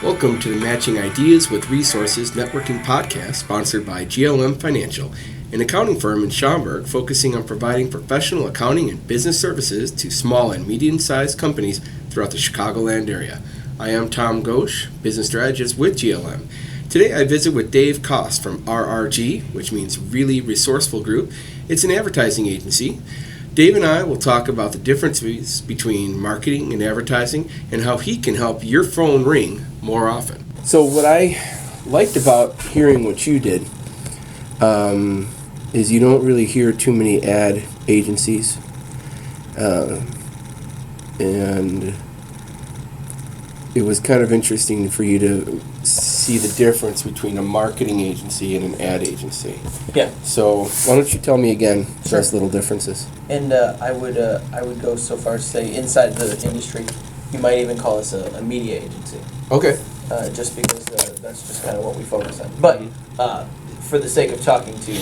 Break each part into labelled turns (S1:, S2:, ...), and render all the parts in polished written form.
S1: Welcome to the Matching Ideas with Resources Networking podcast, sponsored by GLM Financial, an accounting firm in Schaumburg focusing on providing professional accounting and business services to small and medium-sized companies throughout the Chicagoland area. I am Tom Ghosh, business strategist with GLM. Today I visit with Dave Koss from RRG, which means Really Resourceful Group. It's an advertising agency. Dave and I will talk about the differences between marketing and advertising and how he can help your phone ring more often. So what I liked about hearing what you did is you don't really hear too many ad agencies. And it was kind of interesting for you to see the difference between a marketing agency and an ad agency.
S2: Yeah.
S1: So why don't you tell me again
S2: Sure.
S1: those little differences?
S2: And I would go so far as to say inside the industry, you might even call us a media agency.
S1: Okay.
S2: Just because that's just kind of what we focus on. But for the sake of talking to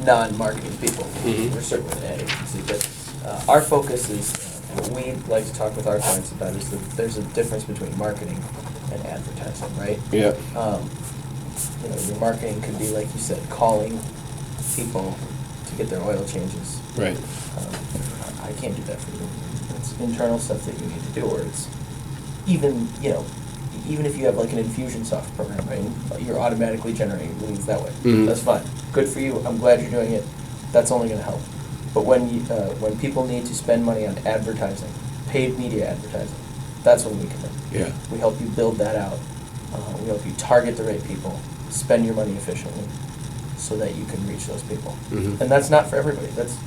S2: non-marketing people, we're certainly an ad agency. But our focus is, what we like to talk with our clients about is that there's a difference between marketing and advertising, right?
S1: Yeah.
S2: Your marketing could be, like you said, calling people to get their oil changes.
S1: Right.
S2: I can't do that for you. It's internal stuff that you need to do, or it's even if you have like an Infusionsoft program, right? You're automatically generating leads that way. That's fine. Good for you. I'm glad you're doing it. That's only going to help. But when people need to spend money on advertising, paid media advertising, that's when we come in.
S1: Yeah.
S2: We help you build that out. We help you target the right people, spend your money efficiently, so that you can reach those people. And that's not for everybody. That's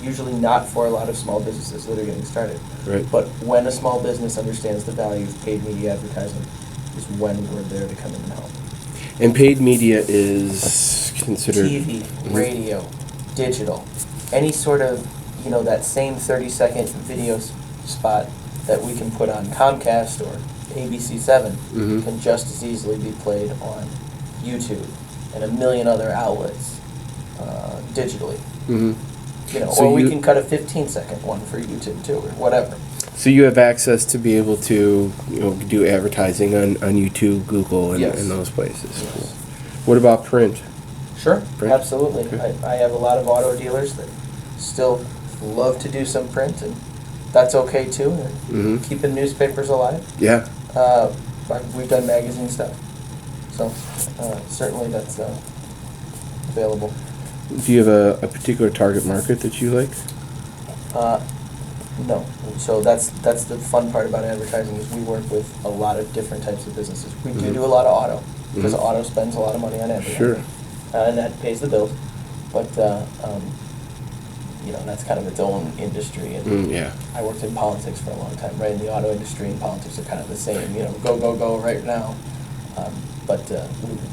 S2: usually not for a lot of small businesses that are getting started.
S1: Right.
S2: But when a small business understands the value of paid media advertising, is when we're there to come in and help.
S1: And paid media is considered
S2: TV, radio, digital, any sort of, that same 30-second video spot that we can put on Comcast or ABC7 can just as easily be played on YouTube and a million other outlets digitally.
S1: So
S2: we can cut a 15-second one for YouTube too, or whatever.
S1: So you have access to be able to do advertising on YouTube, Google, and,
S2: Yes.
S1: and those places.
S2: Yes.
S1: Cool. What about print?
S2: Sure,
S1: Print?
S2: absolutely.
S1: Okay.
S2: I have a lot of auto dealers that still love to do some print, and that's okay too. And keeping newspapers alive.
S1: Yeah.
S2: We've done magazine stuff, so certainly that's available.
S1: Do you have a particular target market that you like?
S2: No. So that's the fun part about advertising is we work with a lot of different types of businesses. We do a lot of auto because auto spends a lot of money on advertising.
S1: Sure.
S2: And that pays the bills, but that's kind of its own industry. And
S1: Yeah.
S2: I worked in politics for a long time, right? And the auto industry and politics are kind of the same. Go go go right now. But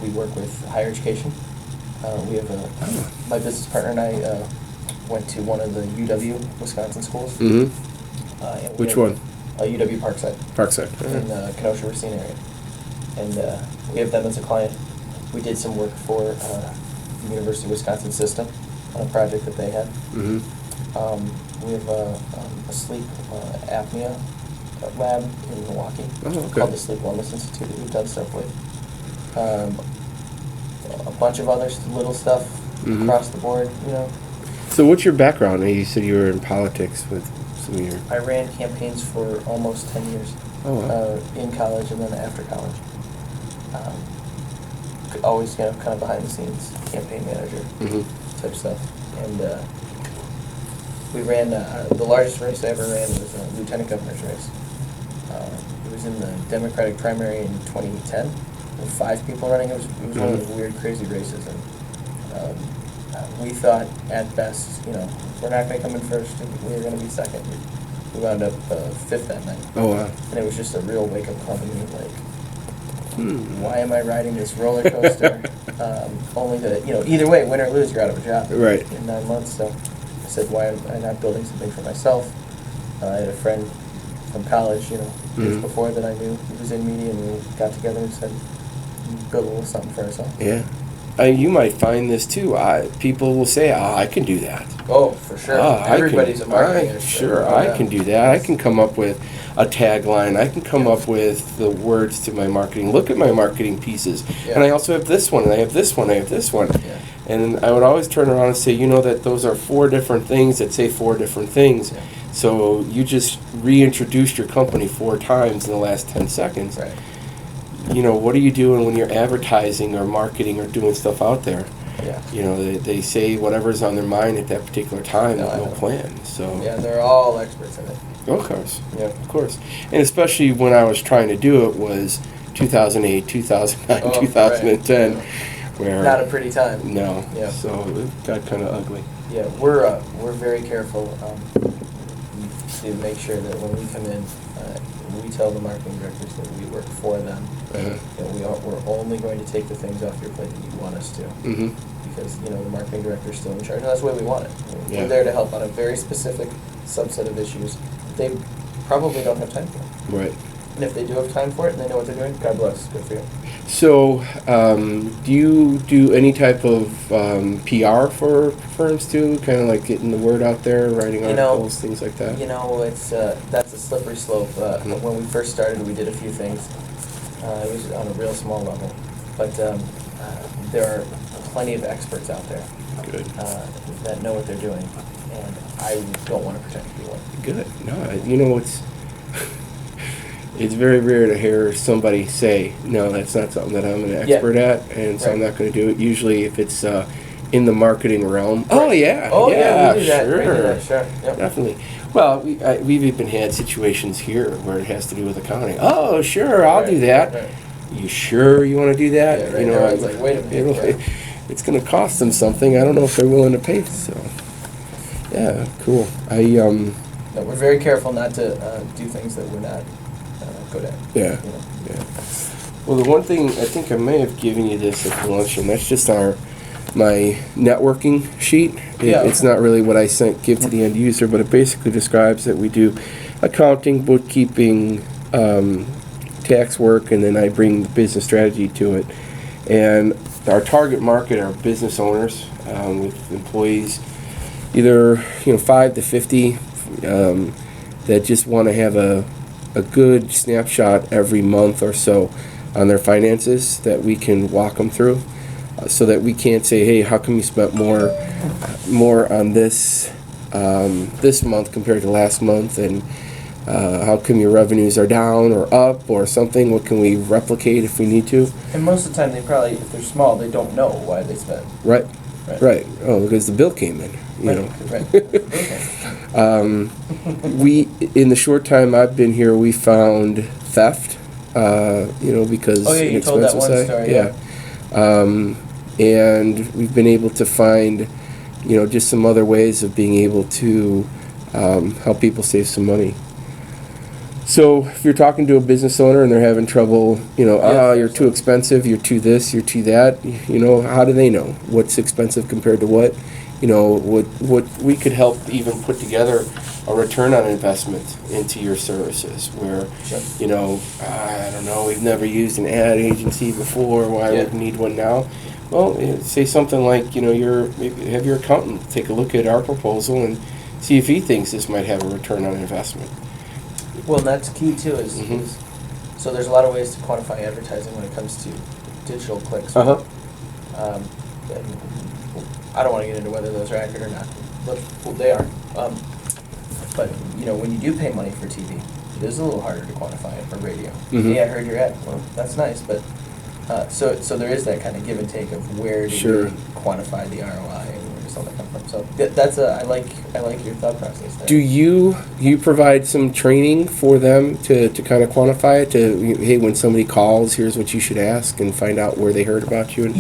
S2: we work with higher education. We have my business partner and I went to one of the UW Wisconsin schools. And
S1: Which one?
S2: UW Parkside.
S1: Parkside.
S2: In Kenosha, Racine area. And we have them as a client. We did some work for the University of Wisconsin system on a project that they had. We have a sleep apnea lab in Milwaukee called the Sleep Wellness Institute that we've done stuff with. A bunch of other little stuff across the board,
S1: So what's your background? You said you were in politics with some of your...
S2: I ran campaigns for almost 10 years.
S1: Oh, wow.
S2: In college and then after college. Always, kind of behind the scenes, campaign manager type stuff. And we ran, the largest race I ever ran was a lieutenant governor's race. It was in the Democratic primary in 2010. There were 5 people running. It was one of those weird, crazy races. And we thought, at best, we're not going to come in first. We were going to be second. We wound up 5th that night.
S1: Oh, wow.
S2: And it was just a real wake-up call to me, like, why am I riding this roller coaster? Only to, either way, win or lose, you're out of a job in 9 months. So I said, why am I not building something for myself? I had a friend from college, years before that I knew. He was in media, and we got together and said, build a little something for ourselves.
S1: Yeah. you might find this too. People will say, I can do that.
S2: Oh, for sure. Everybody's a marketing expert.
S1: Sure, I can do that. I can come up with a tagline. I can come up with the words to my marketing. Look at my marketing pieces. And I also have this one, and I have this one, I have this one.
S2: Yeah.
S1: And I would always turn around and say, you know that those are 4 different things that say 4 different things.
S2: Yeah.
S1: So you just reintroduced your company 4 times in the last 10 seconds.
S2: Right.
S1: You know, what are you doing when you're advertising or marketing or doing stuff out there?
S2: Yeah.
S1: You know, they say whatever's on their mind at that particular time with no plan. So
S2: yeah, they're all experts in it.
S1: Of course. Yeah, of course. And especially when I was trying to do it was 2008, 2009, 2010.
S2: Right.
S1: Where
S2: not a pretty time.
S1: No.
S2: Yeah.
S1: So it got kind of ugly.
S2: Yeah, we're very careful to make sure that when we come in, we tell the marketing directors that we work for them. That we're only going to take the things off your plate that you want us to. Mm-hmm. Because the marketing director's still in charge, and that's the way we want it. We're there to help on a very specific subset of issues they probably don't have time for.
S1: Right.
S2: And if they do have time for it and they know what they're doing, God bless, good for you.
S1: So, do you do any type of PR for firms too? Kind of like getting the word out there, writing articles, things like that?
S2: It's that's a slippery slope. When we first started, we did a few things. It was on a real small level. But there are plenty of experts out there that know what they're doing. And I don't want to pretend to be one.
S1: Good. No, it's very rare to hear somebody say, no, that's not something that I'm an expert at, and so I'm not going to do it. Usually if it's in the marketing realm. Right.
S2: Oh, yeah, we do that.
S1: Sure.
S2: We do that, sure. Yep.
S1: Definitely. Well, we've even had situations here where it has to do with accounting. Oh, sure, I'll do that.
S2: Right.
S1: You sure you want to do that?
S2: Yeah, right now it's like, wait a minute.
S1: It's going to cost them something. I don't know if they're willing to pay. So, yeah, cool.
S2: No, we're very careful not to do things that we're not good at.
S1: Yeah. Yeah. Well, the one thing, I think I may have given you this at lunch, and that's just my networking sheet. It's not really what I give to the end user, but it basically describes that we do accounting, bookkeeping, tax work, and then I bring the business strategy to it. And our target market are business owners with employees, either 5 to 50, that just want to have a good snapshot every month or so on their finances that we can walk them through, so that we can't say, hey, how come you spent more on this month compared to last month, and how come your revenues are down or up or something? What can we replicate if we need to?
S2: And most of the time, they probably, if they're small, they don't know why they spend.
S1: Right. Oh, because the bill came in. We, in the short time I've been here, we found theft. Because
S2: you told that one story.
S1: Yeah. And we've been able to find, just some other ways of being able to help people save some money. So if you're talking to a business owner and they're having trouble, you're too expensive, you're too this, you're too that, how do they know what's expensive compared to what? What we could help even put together a return on investment into your services where, I don't know, we've never used an ad agency before, why would we need one now? Well, say something like, maybe have your accountant take a look at our proposal and see if he thinks this might have a return on investment.
S2: Well, that's key too, is so there's a lot of ways to quantify advertising when it comes to digital clicks.
S1: Uh-huh.
S2: I don't want to get into whether those are accurate or not, but they are. But when you do pay money for TV, it is a little harder to quantify it for radio.
S1: Mm-hmm.
S2: Yeah, I heard your ad. Well, that's nice, but so there is that kind of give and take of where do you quantify the ROI and where does all that come from. So that's I like your thought process there.
S1: Do you provide some training for them to kind of quantify it? Hey, when somebody calls, here's what you should ask and find out where they heard about you. And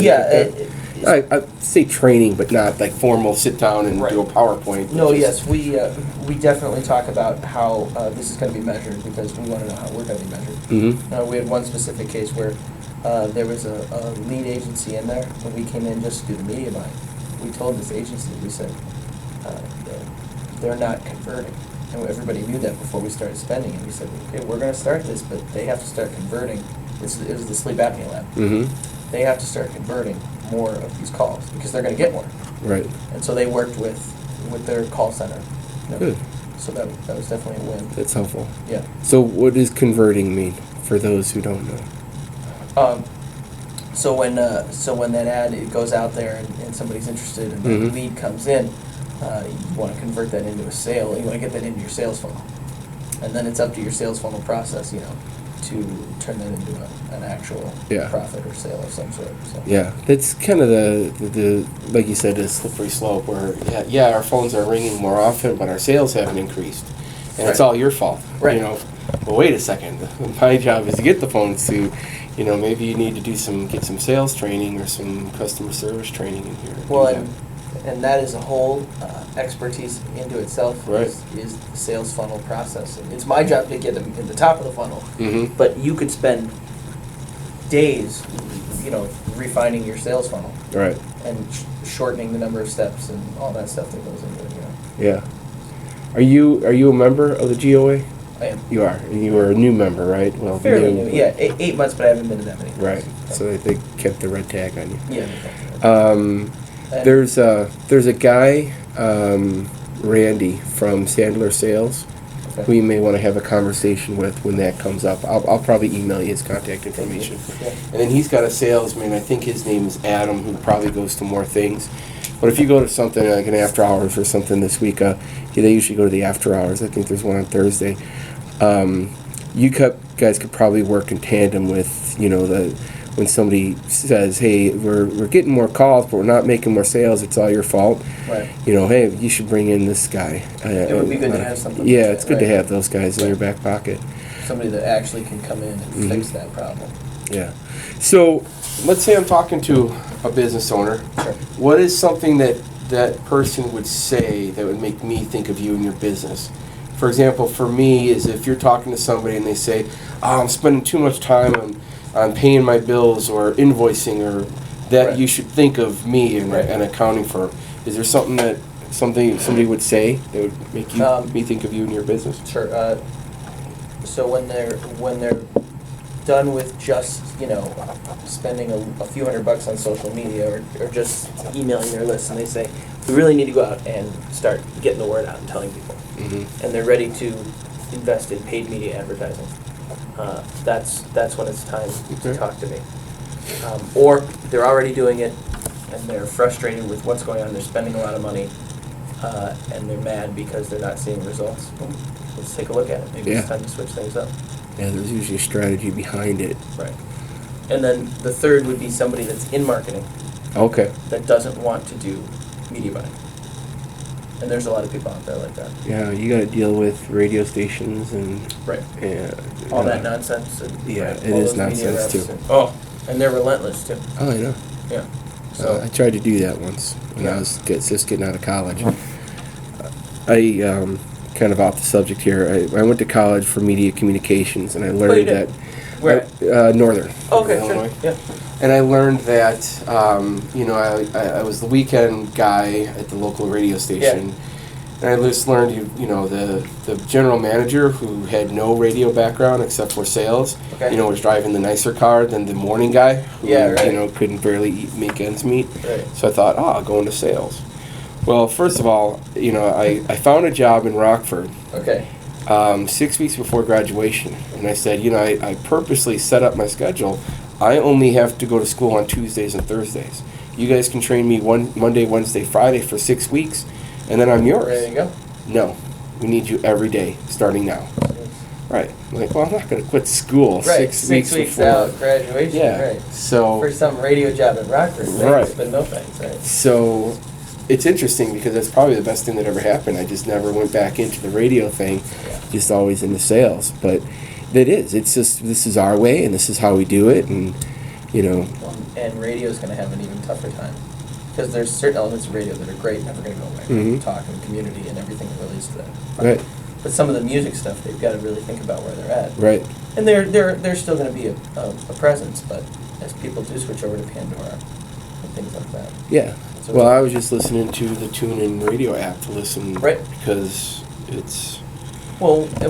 S1: I say training, but not like formal sit down and do a PowerPoint.
S2: No, yes, we definitely talk about how this is going to be measured because we want to know how we're going to be measured. Mm-hmm. We had one specific case where there was a lead agency in there, and we came in just to do the media buying. We told this agency, we said, they're not converting. And everybody knew that before we started spending. And we said, okay, we're going to start this, but they have to start converting. It was the sleep apnea lab. Mm-hmm. They have to start converting more of these calls because they're going to get more.
S1: Right.
S2: And so they worked with their call center.
S1: Good.
S2: So that was definitely a win.
S1: That's helpful.
S2: Yeah.
S1: So what does converting mean for those who don't know?
S2: So when that ad it goes out there and somebody's interested and the lead comes in, you want to convert that into a sale. You want to get that into your sales funnel, and then it's up to your sales funnel process, to turn that into an actual profit or sale of some sort. So. Yeah,
S1: that's kind of the like you said, the slippery slope where our phones are ringing more often, but our sales haven't increased, and it's all your fault.
S2: Right.
S1: Well, wait a second. My job is to get the phones to. Maybe you need to get some sales training or some customer service training in here.
S2: Well, and that is a whole expertise into itself.
S1: Right.
S2: Is the sales funnel process. And it's my job to get them in the top of the funnel. Mm-hmm. But you could spend days, refining your sales funnel.
S1: Right.
S2: And shortening the number of steps and all that stuff that goes into it.
S1: Yeah. Are you a member of the GOA?
S2: I am.
S1: You are. You are a new member, right? Well,
S2: fairly new. Yeah, 8 months, but I haven't been to that many.
S1: Right. So they kept the red tag on you.
S2: Yeah.
S1: There's a guy, Randy from Sandler Sales, who you may want to have a conversation with when that comes up. I'll probably email you his contact information.
S2: Yeah.
S1: And then he's got a salesman. I think his name is Adam, who probably goes to more things. But if you go to something like an after hours or something this week, they usually go to the after hours. I think there's one on Thursday. You guys could probably work in tandem with, when somebody says, hey, we're getting more calls, but we're not making more sales, it's all your fault.
S2: Right.
S1: Hey, you should bring in this guy.
S2: It would be good to have something.
S1: Yeah, it's good to have those guys in your back pocket.
S2: Somebody that actually can come in and fix that problem.
S1: Yeah. So let's say I'm talking to a business owner.
S2: Sure.
S1: What is something that person would say that would make me think of you and your business? For example, for me, is if you're talking to somebody and they say, I'm spending too much time on paying my bills or invoicing, or that you should think of me and an accounting firm. Is there something somebody would say that would make me think of you and your business?
S2: Sure. So when they're done with just spending a few $100 on social media or just emailing their list, and they say we really need to go out and start getting the word out and telling people, and they're ready to invest in paid media advertising, that's when it's time to talk to me. Or they're already doing it and they're frustrated with what's going on, they're spending a lot of money, and they're mad because they're not seeing results. Well, let's take a look at it. Maybe it's time to switch things up.
S1: Yeah, there's usually a strategy behind it.
S2: Right. And then the third would be somebody that's in marketing.
S1: Okay.
S2: That doesn't want to do media buying. And there's a lot of people out there like that.
S1: Yeah, you got to deal with radio stations and
S2: all that nonsense. And,
S1: it is nonsense too.
S2: And they're relentless too.
S1: Oh, I know.
S2: Yeah. So
S1: I tried to do that once when I was just getting out of college. I kind of off the subject here. I went to college for media communications, and I learned that.
S2: Where?
S1: Northern.
S2: Okay,
S1: Illinois.
S2: Sure. Yeah.
S1: And I learned that, I was the weekend guy at the local radio station. And I just learned, the general manager who had no radio background except for sales, was driving the nicer car than the morning guy who, couldn't barely make ends meet.
S2: Right.
S1: So I thought, I'll go into sales. Well, first of all, I found a job in Rockford.
S2: Okay.
S1: 6 weeks before graduation, and I said, I purposely set up my schedule. I only have to go to school on Tuesdays and Thursdays. You guys can train me Monday, Wednesday, Friday for 6 weeks, and then I'm yours.
S2: Ready to go?
S1: No, we need you every day, starting now. Right. I'm like, well, I'm not going to quit school 6 weeks before
S2: out graduation.
S1: Yeah.
S2: Right.
S1: So
S2: for some radio job in Rockford,
S1: right.
S2: But no thanks. Right.
S1: So it's interesting because that's probably the best thing that ever happened. I just never went back into the radio thing, just always into sales. But it's just, this is our way and this is how we do it, and
S2: and radio's going to have an even tougher time because there's certain elements of radio that are great, never going to go away. Talk and community and everything that relates to that.
S1: Right.
S2: But some of the music stuff, they've got to really think about where they're at.
S1: Right.
S2: And they're still going to be a presence, but as people do switch over to Pandora and things like that.
S1: Yeah. Well, I was just listening to the TuneIn radio app to listen, because it's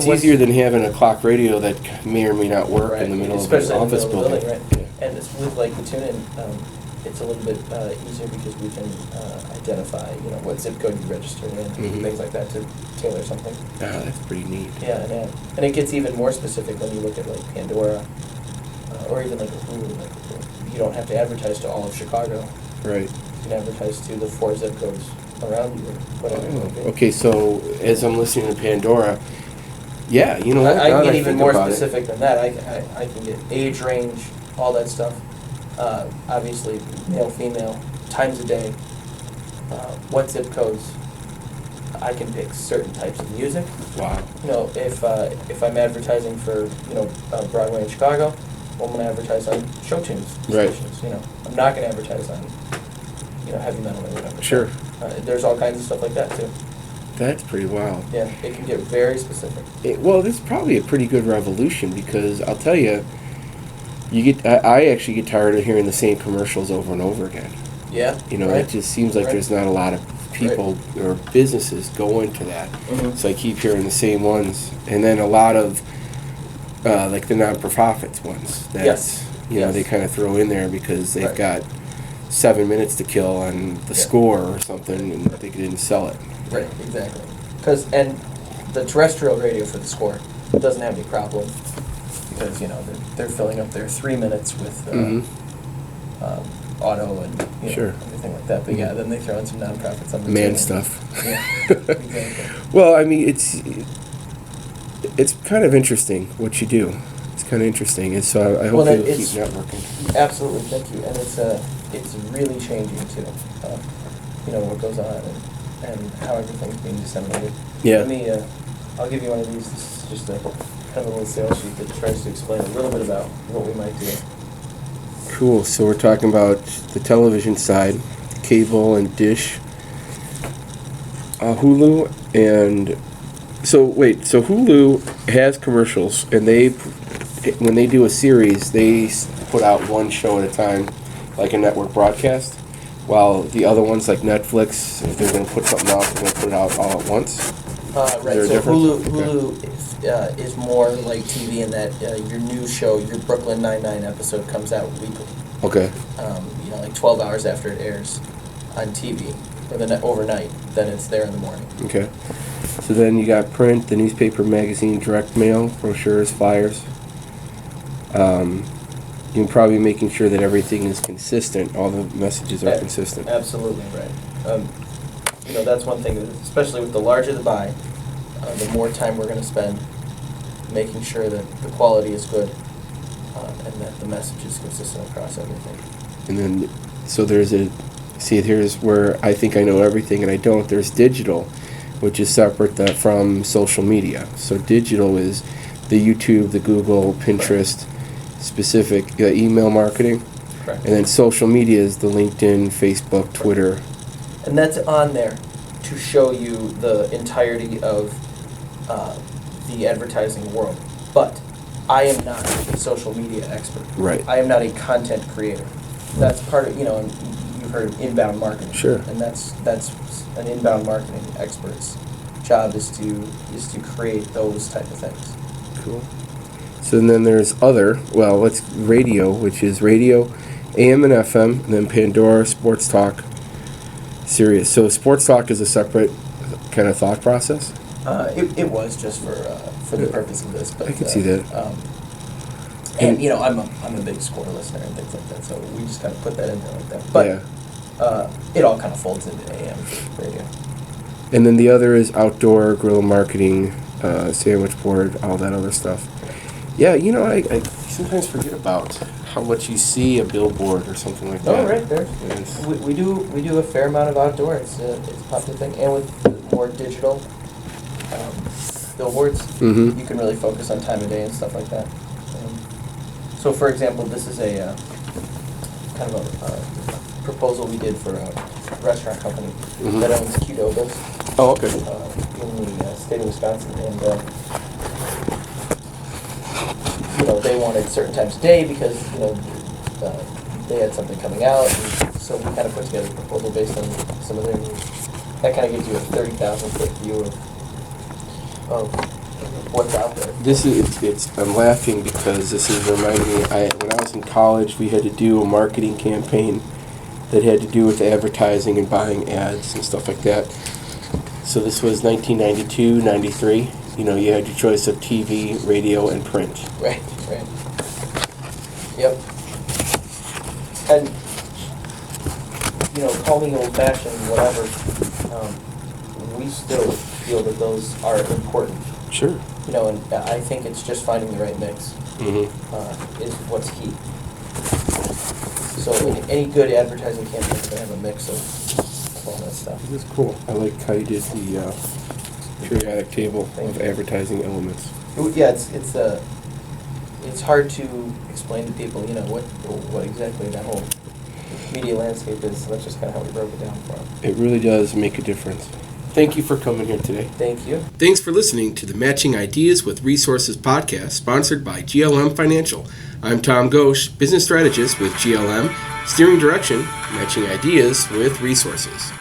S1: easier than having a clock radio that may or may not work in the middle of an office building.
S2: Right. And it's with like the TuneIn it's a little bit easier because we can identify, what zip code you registered in, things like that, to tailor something.
S1: Ah, that's pretty neat.
S2: Yeah, and it gets even more specific when you look at like Pandora, or even like a Hulu. Like, you don't have to advertise to all of Chicago.
S1: Right.
S2: You can advertise to the 4 zip codes around you, or whatever. It might be.
S1: Okay, so as I'm listening to Pandora, yeah, you know what?
S2: I
S1: now
S2: can
S1: that
S2: get even
S1: think
S2: more
S1: about it-
S2: specific than that. I can get age range, all that stuff. Obviously, male, female, times a day, what zip codes. I can pick certain types of music.
S1: Wow.
S2: If I'm advertising for Broadway in Chicago, well, I'm going to advertise on show tunes
S1: Right.
S2: stations. I'm not going to advertise on heavy metal or whatever.
S1: Sure.
S2: There's all kinds of stuff like that too.
S1: That's pretty wild.
S2: Yeah, it can get very specific.
S1: Well, this is probably a pretty good revolution because I'll tell you, I actually get tired of hearing the same commercials over and over again.
S2: Yeah.
S1: It just seems like
S2: Right.
S1: there's not a lot of people or businesses going to that.
S2: Mhm.
S1: So I keep hearing the same ones, and then a lot of like the non-profits ones.
S2: Yes. Yes.
S1: They kind of throw in there because they've
S2: Right.
S1: got 7 minutes to kill on the
S2: Yeah.
S1: score or something, and they didn't sell it.
S2: Right, exactly. And the terrestrial radio for the score doesn't have any problem because they're filling up their 3 minutes with auto and
S1: Sure.
S2: everything like that. But yeah, then they throw in some nonprofits on the
S1: Man
S2: tune.
S1: stuff.
S2: Yeah, exactly.
S1: Well, I mean, it's kind of interesting what you do. It's kind of interesting, and so I hope
S2: Well,
S1: you'll keep
S2: it's-
S1: networking.
S2: Absolutely, thank you. And it's really changing too. What goes on and how everything's being disseminated.
S1: Yeah.
S2: I'll give you one of these. This is just a kind of a little sales sheet that tries to explain a little bit about what we might do.
S1: Cool. So we're talking about the television side, cable and dish, Hulu, and so Hulu has commercials, and when they do a series, they put out one show at a time, like a network broadcast, while the other ones, like Netflix, if they're going to put something out, they're going to put it out all at once.
S2: Right,
S1: there a
S2: so
S1: difference?
S2: Hulu is more like TV in that your new show, your Brooklyn Nine-Nine episode comes out weekly.
S1: Okay.
S2: Like 12 hours after it airs on TV, or overnight, then it's there in the morning.
S1: Okay. So then you got print, the newspaper, magazine, direct mail, brochures, flyers. You're probably making sure that everything is consistent. All the messages are consistent.
S2: Absolutely, right. That's one thing, especially with the larger the buy, the more time we're going to spend making sure that the quality is good and that the message is consistent across everything.
S1: And then, so here's where I think I know everything and I don't. There's digital, which is separate from social media. So digital is the YouTube, the Google, Pinterest, specific email marketing.
S2: Correct.
S1: And then social media is the LinkedIn, Facebook, Twitter.
S2: And that's on there to show you the entirety of the advertising world. But I am not a social media expert.
S1: Right.
S2: I am not a content creator. That's part of, and you've heard of inbound marketing.
S1: Sure.
S2: And that's an inbound marketing expert's job is to create those type of things.
S1: Cool. So then there's radio, which is radio, AM and FM, and then Pandora, Sports Talk, Sirius. So Sports Talk is a separate kind of thought process?
S2: It was just for the purpose of this, but
S1: I can see that.
S2: And I'm a big score listener and things like that, so we just kind of put that in there like that. But it all kind of folds into AM radio.
S1: And then the other is outdoor, guerrilla marketing, sandwich board, all that other stuff. Yeah, I sometimes forget about how much you see a billboard or something like that.
S2: Oh, right there. We do a fair amount of outdoor. It's a popular thing, and with more digital billboards,
S1: Mm-hmm.
S2: you can really focus on time of day and stuff like that. So, for example, this is a kind of a proposal we did for a restaurant company that owns Qdoba's
S1: Oh, okay.
S2: in the state of Wisconsin, and they wanted certain times of day because they had something coming out, and so we kind of put together a proposal based on some of their needs. That kind of gives you a 30,000-foot view of what's out there.
S1: I'm laughing because this is reminding me, when I was in college, we had to do a marketing campaign, that had to do with advertising and buying ads and stuff like that. So this was 1992, 93. You know, you had your choice of TV, radio, and print.
S2: Right. Yep. And, you know, call me old-fashioned, whatever, we still feel that those are important.
S1: Sure.
S2: You know, and I think it's just finding the right mix is what's key. So any good advertising campaign is going to have a mix of all that stuff.
S1: That's cool. I like how you did the periodic table of advertising elements.
S2: Yeah, it's hard to explain to people, you know, what exactly that whole media landscape is. So that's just kind of how we broke it down for them.
S1: It really does make a difference. Thank you for coming here today.
S2: Thank you.
S1: Thanks for listening to the Matching Ideas with Resources podcast, sponsored by GLM Financial. I'm Tom Ghosh, business strategist with GLM, steering direction, matching ideas with resources.